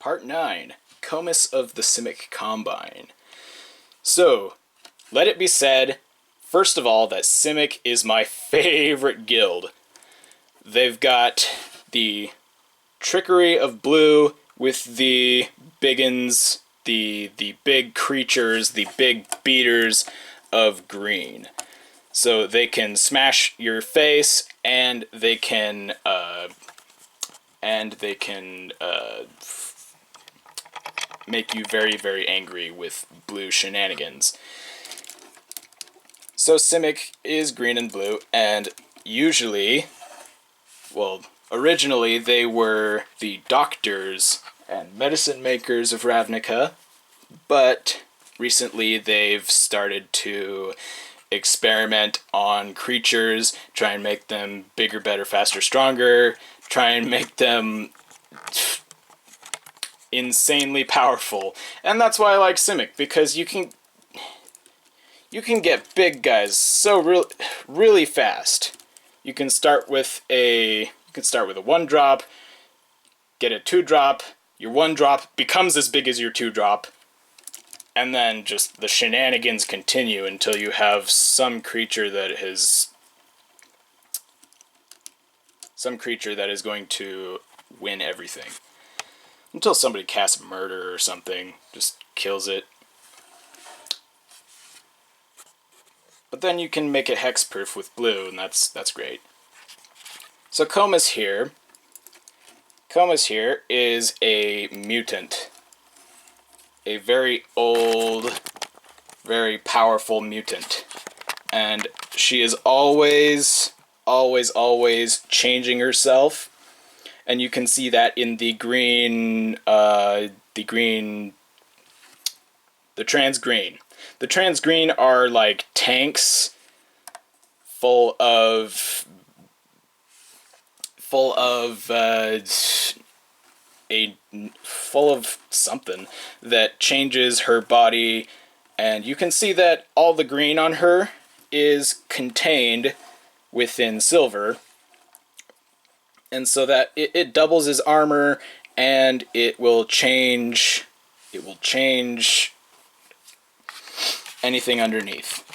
Part 9, Komas of the Simic Combine. So, let it be said, first of all, that Simic is my favorite guild. They've got the trickery of blue with the biggins, the big creatures, the big beaters of green. So they can smash your face, and they can make you very, very angry with blue shenanigans. So Simic is green and blue, and usually, well, originally they were the doctors and medicine makers of Ravnica, but recently they've started to experiment on creatures, try and make them bigger, better, faster, stronger, try and make them insanely powerful. And that's why I like Simic, because you can get big guys so really fast. You can start with a 1-drop, get a 2-drop, your 1-drop becomes as big as your 2-drop, and then just the shenanigans continue until you have some creature that is going to win everything. Until somebody casts murder or something, just kills it. But then you can make it hexproof with blue, and that's great. So Komas here is a mutant. A very old, very powerful mutant. And she is always changing herself. And you can see that in the trans green. The trans green are like tanks full of something that changes her body, and you can see that all the green on her is contained within silver, and so that it doubles his armor, and it will change anything underneath.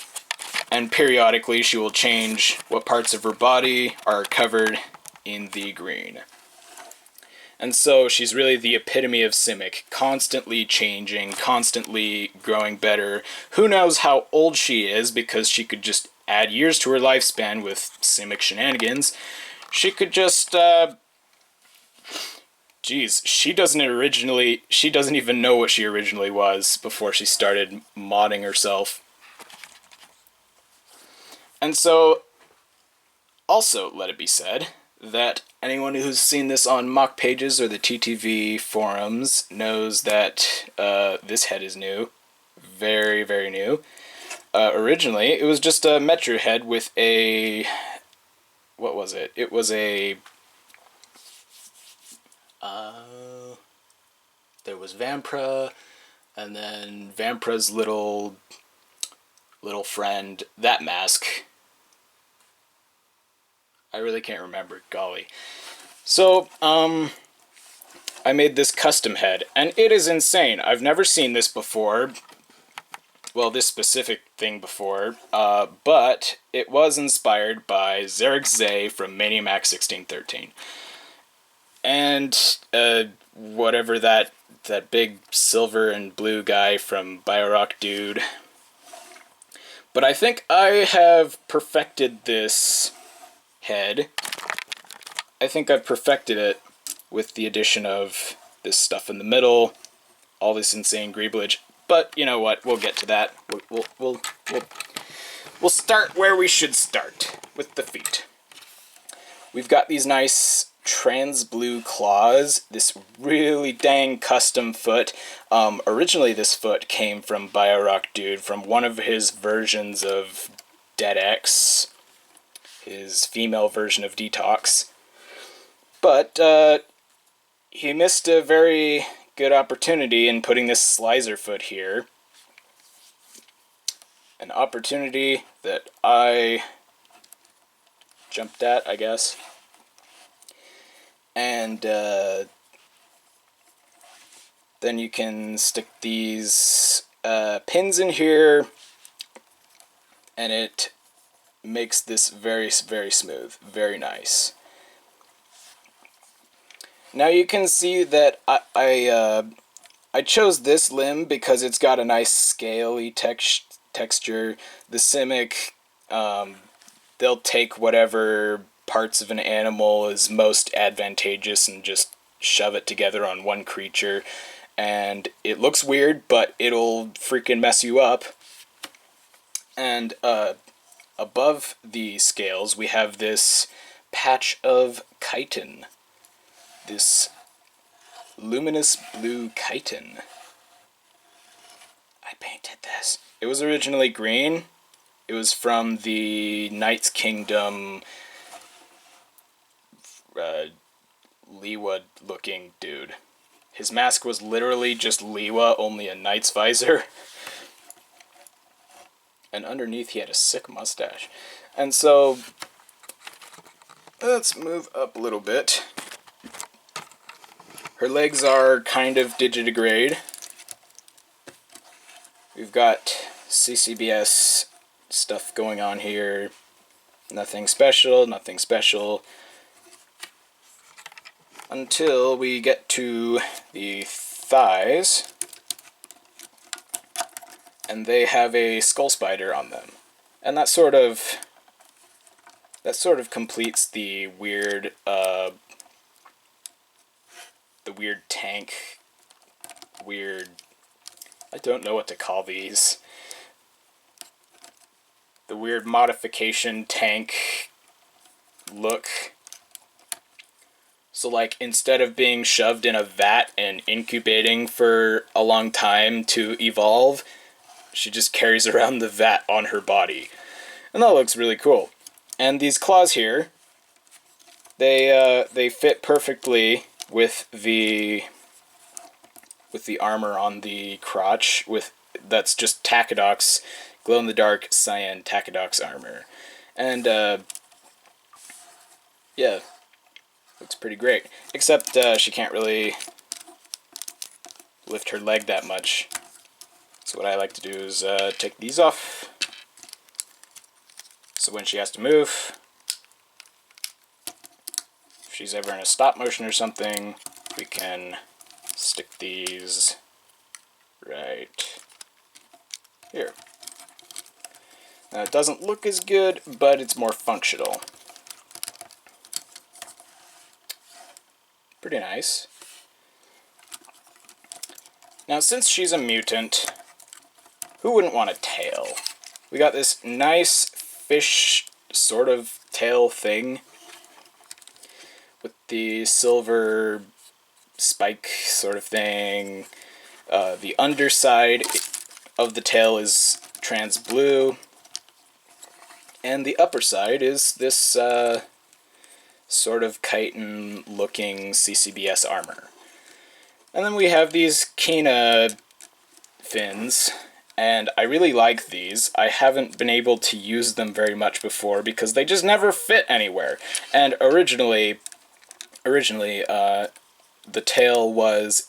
And periodically she will change what parts of her body are covered in the green. And so she's really the epitome of Simic, constantly changing, constantly growing better. Who knows how old she is, because she could just add years to her lifespan with Simic shenanigans. She could just, she doesn't even know what she originally was before she started modding herself. And so, also let it be said that anyone who's seen this on mock pages or the TTV forums knows that this head is new. Very, very new. Originally, it was just a Metro head with a... what was it? It was a... there was Vampra, and then Vampra's little friend, that mask. I really can't remember, golly. So, I made this custom head, and it is insane. I've never seen this before. Well, this specific thing before, but it was inspired by Zarek Zay from Maniamax 1613. And, whatever that big silver and blue guy from Biorock dude. But I think I have perfected this head. I think I've perfected it with the addition of this stuff in the middle, all this insane greeblage. But you know what? We'll get to that. We'll start where we should start, with the feet. We've got these nice trans blue claws, this really dang custom foot. Originally this foot came from Biorock Dude, from one of his versions of Dead X, his female version of Detox. But he missed a very good opportunity in putting this slicer foot here. An opportunity that I jumped at, I guess. And Then you can stick these pins in here, and it makes this very, very smooth, very nice. Now you can see that I chose this limb because it's got a nice scaly texture. The Simic, they'll take whatever parts of an animal is most advantageous and just shove it together on one creature. And it looks weird, but it'll freaking mess you up. And above the scales, we have this patch of chitin. This luminous blue chitin. I painted this. It was originally green. It was from the Knight's Kingdom Liwa-looking dude. His mask was literally just Liwa, only a knight's visor. And underneath he had a sick mustache. And so, let's move up a little bit. Her legs are kind of digitigrade. We've got CCBS stuff going on here. Nothing special, nothing special. Until we get to the thighs. And they have a skull spider on them. And that sort of completes the weird tank, I don't know what to call these. The weird modification tank look. So like, instead of being shoved in a vat and incubating for a long time to evolve, she just carries around the vat on her body. And that looks really cool. And these claws here, they fit perfectly with the armor on the crotch. That's just Takedox, glow-in-the-dark cyan Takedox armor. And yeah, looks pretty great. Except she can't really lift her leg that much. So what I like to do is take these off. So when she has to move, if she's ever in a stop motion or something, we can stick these right here. Now it doesn't look as good, but it's more functional. Pretty nice. Now since she's a mutant, who wouldn't want a tail? We got this nice fish sort of tail thing with the silver spike sort of thing. The underside of the tail is trans blue, and the upper side is this sort of chitin looking CCBS armor. And then we have these Kina fins. And I really like these. I haven't been able to use them very much before because they just never fit anywhere. And originally, the tail was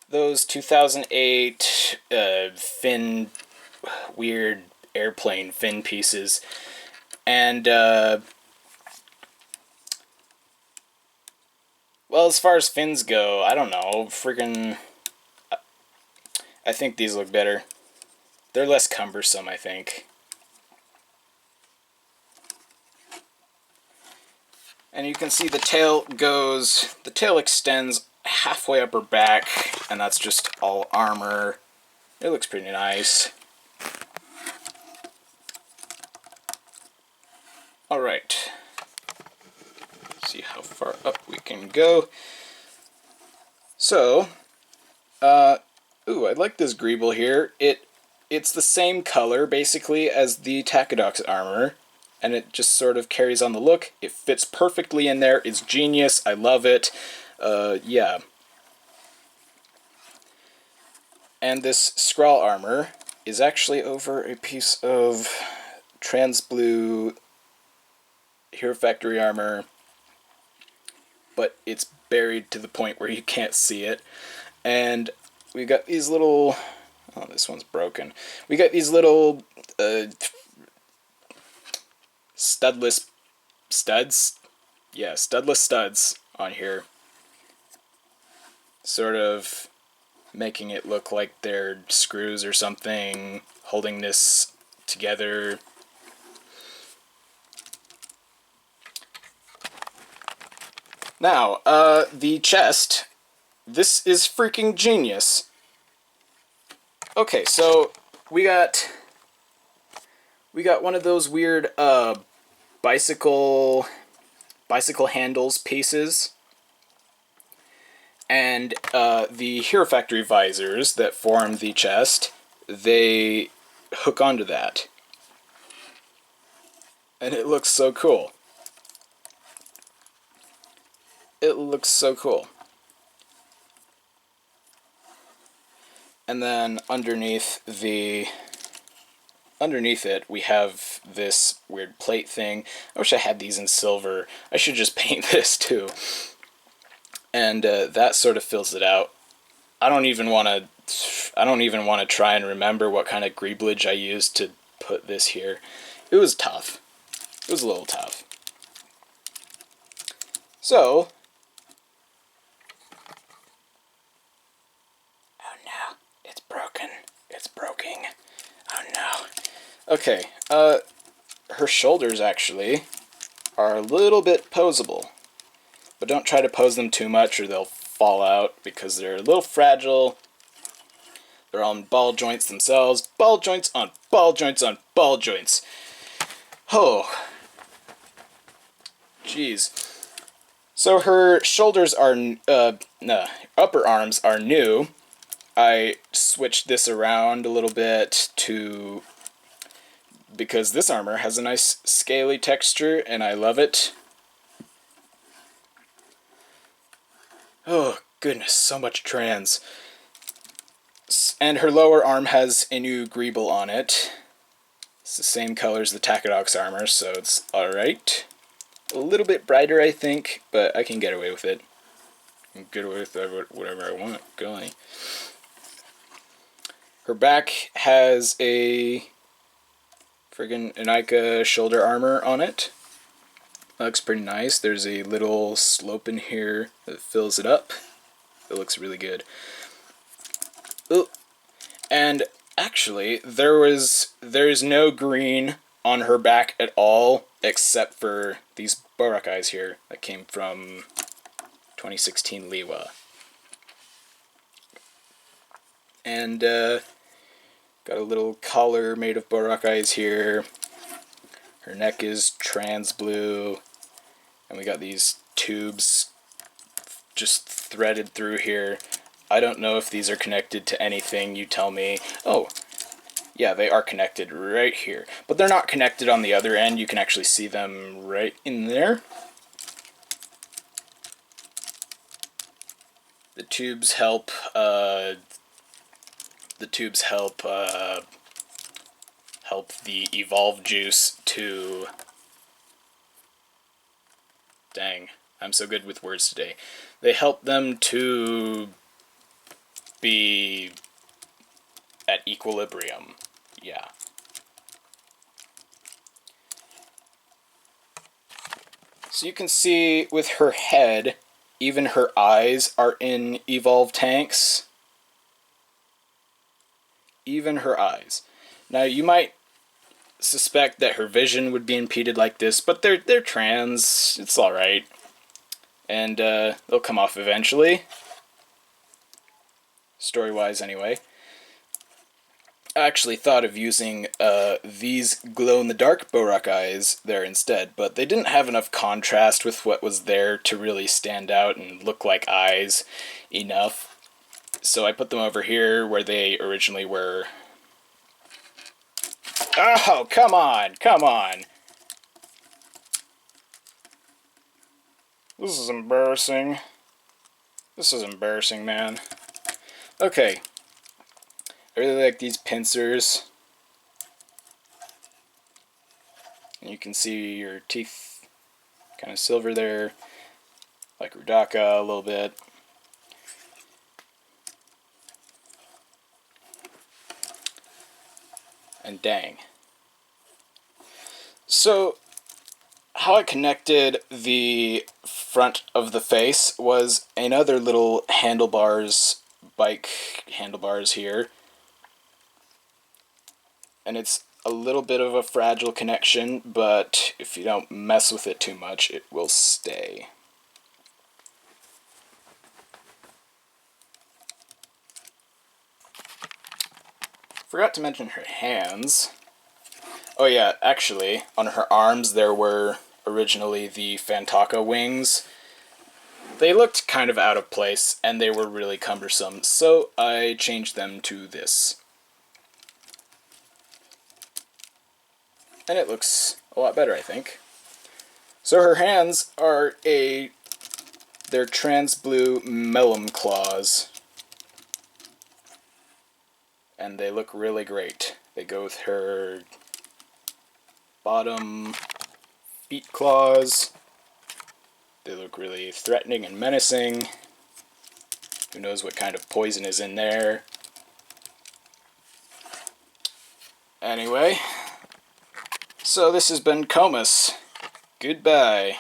those 2008 fin, weird airplane fin pieces, and well, as far as fins go, I don't know, I think these look better. They're less cumbersome, I think. And you can see the tail extends halfway up her back, and that's just all armor. It looks pretty nice. Alright. See how far up we can go. So, ooh, I like this greeble here. It's the same color, basically, as the Takedox armor, and it just sort of carries on the look. It fits perfectly in there. It's genius. I love it. Yeah. And this Skrull armor is actually over a piece of trans blue Hero Factory armor but it's buried to the point where you can't see it. And we got these little... Oh, this one's broken. We got these little studless studs? Yeah, studless studs on here. Sort of making it look like they're screws or something, holding this together. Now, the chest. This is freaking genius. Okay, so we got one of those weird bicycle handles pieces, and the Hero Factory visors that form the chest, they hook onto that, and it looks so cool. It looks so cool. And then underneath it, we have this weird plate thing. I wish I had these in silver. I should just paint this too. And that sort of fills it out. I don't even want to try and remember what kind of greeblage I used to put this here. It was tough. It was a little tough. So, oh no, it's broken. It's broken. Oh no. Okay, her shoulders actually are a little bit posable. But don't try to pose them too much or they'll fall out because they're a little fragile. They're on ball joints themselves. Ball joints on ball joints on ball joints. Oh. Jeez. So her shoulders are, upper arms are new. I switched this around a little bit because this armor has a nice scaly texture and I love it. Oh, goodness, so much trans. And her lower arm has a new greeble on it. It's the same color as the Takadok's armor, so it's alright. A little bit brighter, I think, but I can get away with it. I can get away with whatever I want. Golly. Her back has a friggin' Anika shoulder armor on it. Looks pretty nice. There's a little slope in here that fills it up. It looks really good. Ooh. And actually, there's no green on her back at all, except for these Borak eyes here that came from 2016 Liwa. And got a little collar made of Borak eyes here. Her neck is trans blue. And we got these tubes just threaded through here. I don't know if these are connected to anything, you tell me. Oh, yeah, they are connected right here. But they're not connected on the other end. You can actually see them right in there. The tubes help, help the evolve juice to... Dang, I'm so good with words today. They help them to be at equilibrium. Yeah. So you can see with her head, even her eyes are in evolve tanks. Even her eyes. Now you might suspect that her vision would be impeded like this, but they're trans. It's alright. And they'll come off eventually. Story-wise, anyway. I actually thought of using these glow-in-the-dark Borak eyes there instead, but they didn't have enough contrast with what was there to really stand out and look like eyes enough. So I put them over here where they originally were. Oh, come on, come on. This is embarrassing. This is embarrassing, man. Okay. I really like these pincers. And you can see your teeth kind of silver there. like Ravnica a little bit. And dang. So, how I connected the front of the face was another little handlebars, bike handlebars here. And it's a little bit of a fragile connection, but if you don't mess with it too much, it will stay. Forgot to mention her hands. Oh yeah, actually, on her arms there were originally the Fantaka wings. They looked kind of out of place, and they were really cumbersome, so I changed them to this. And it looks a lot better, I think. So her hands are they're trans blue mellum claws. And they look really great. They go with her bottom feet claws. They look really threatening and menacing. Who knows what kind of poison is in there. Anyway, so this has been Komas. Goodbye.